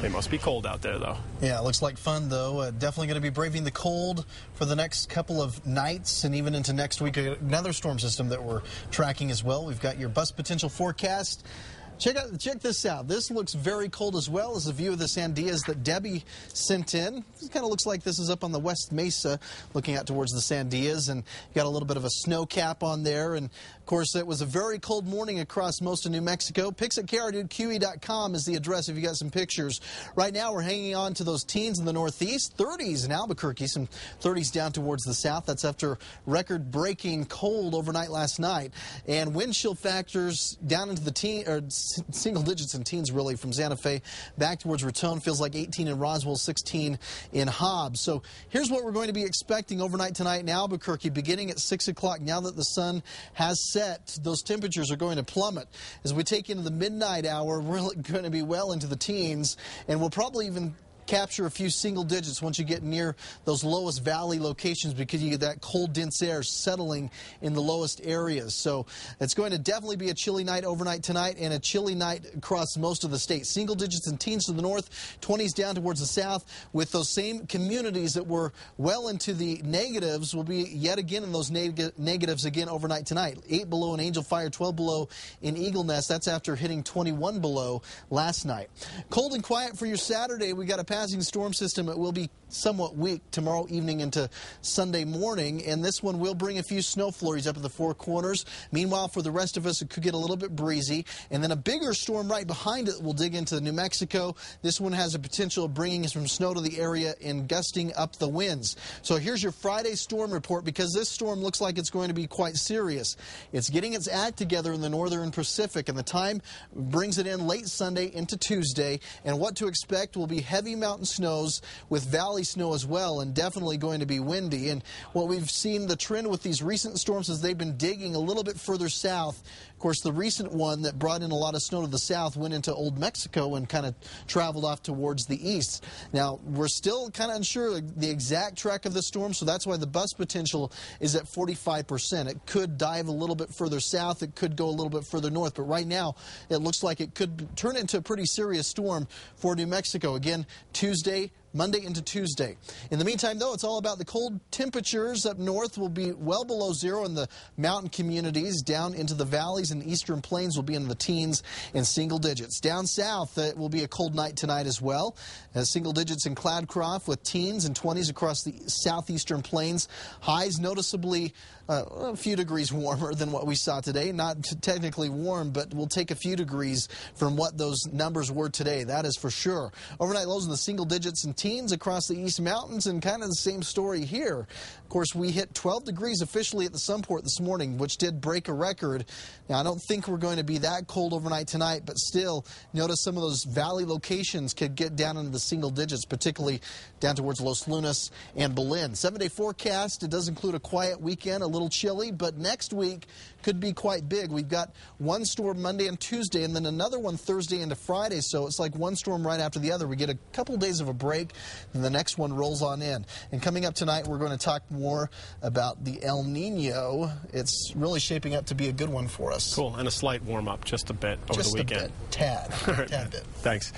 They must be cold out there, though. Yeah, it looks like fun, though. Definitely going to be braving the cold for the next couple of nights and even into next week. Another storm system that we're tracking as well. We've got your bust potential forecast. Check this out. This looks very cold as well as a view of the Sandias that Debbie sent in. It kind of looks like this is up on the West Mesa, looking out towards the Sandias, and you got a little bit of a snow cap on there. And of course, it was a very cold morning across most of New Mexico. Pics at KRQE.com is the address if you got some pictures. Right now, we're hanging on to those teens in the northeast, 30s in Albuquerque, some 30s down towards the south. That's after record-breaking cold overnight last night, and wind chill factors down into the single digits in teens, really, from Santa Fe back towards Raton. Feels like 18 in Roswell, 16 in Hobbs. So here's what we're going to be expecting overnight tonight in Albuquerque, beginning at 6 o'clock. Now that the sun has set, those temperatures are going to plummet. As we take into the midnight hour, we're going to be well into the teens, and we'll probably even capture a few single digits once you get near those lowest valley locations, because you get that cold, dense air settling in the lowest areas. So it's going to definitely be a chilly night overnight tonight, and a chilly night across most of the state. Single digits and teens to the north, 20s down towards the south, with those same communities that were well into the negatives will be yet again in those negatives again overnight tonight. 8 below in Angel Fire, 12 below in Eagle Nest. That's after hitting 21 below last night. Cold and quiet for your Saturday. We got a passing storm system. It will be somewhat weak tomorrow evening into Sunday morning, and this one will bring a few snow flurries up at the Four Corners. Meanwhile, for the rest of us, it could get a little bit breezy, and then a bigger storm right behind it will dig into New Mexico. This one has a potential of bringing some snow to the area and gusting up the winds. So here's your Friday storm report, because this storm looks like it's going to be quite serious. It's getting its act together in the northern Pacific, and the time brings it in late Sunday into Tuesday, and what to expect will be heavy mountain snows with valley snow as well, and definitely going to be windy. And what we've seen, the trend with these recent storms, is they've been digging a little bit further south. Of course, the recent one that brought in a lot of snow to the south went into Old Mexico and kind of traveled off towards the east. Now, we're still kind of unsure the exact track of the storm, so that's why the bust potential is at 45%. It could dive a little bit further south. It could go a little bit further north, but right now it looks like it could turn into a pretty serious storm for New Mexico. Again, Monday into Tuesday. In the meantime, though, it's all about the cold temperatures. Up north will be well below zero in the mountain communities. Down into the valleys and eastern plains will be in the teens and single digits. Down south, it will be a cold night tonight as well. Single digits in Cloudcroft with teens and 20s across the southeastern plains. Highs noticeably a few degrees warmer than what we saw today. Not technically warm, but we'll take a few degrees from what those numbers were today. That is for sure. Overnight lows in the single digits and teens across the East Mountains, and kind of the same story here. Of course, we hit 12 degrees officially at the Sunport this morning, which did break a record. Now, I don't think we're going to be that cold overnight tonight, but still, notice some of those valley locations could get down into the single digits, particularly down towards Los Lunas and Belen. 7-day forecast, it does include a quiet weekend, a little chilly, but next week could be quite big. We've got one storm Monday and Tuesday, and then another one Thursday into Friday, so it's like one storm right after the other. We get a couple days of a break, and the next one rolls on in. And coming up tonight, we're going to talk more about the El Nino. It's really shaping up to be a good one for us. Cool, and a slight warm-up, just a bit over the weekend. Just a bit, tad bit. Thanks.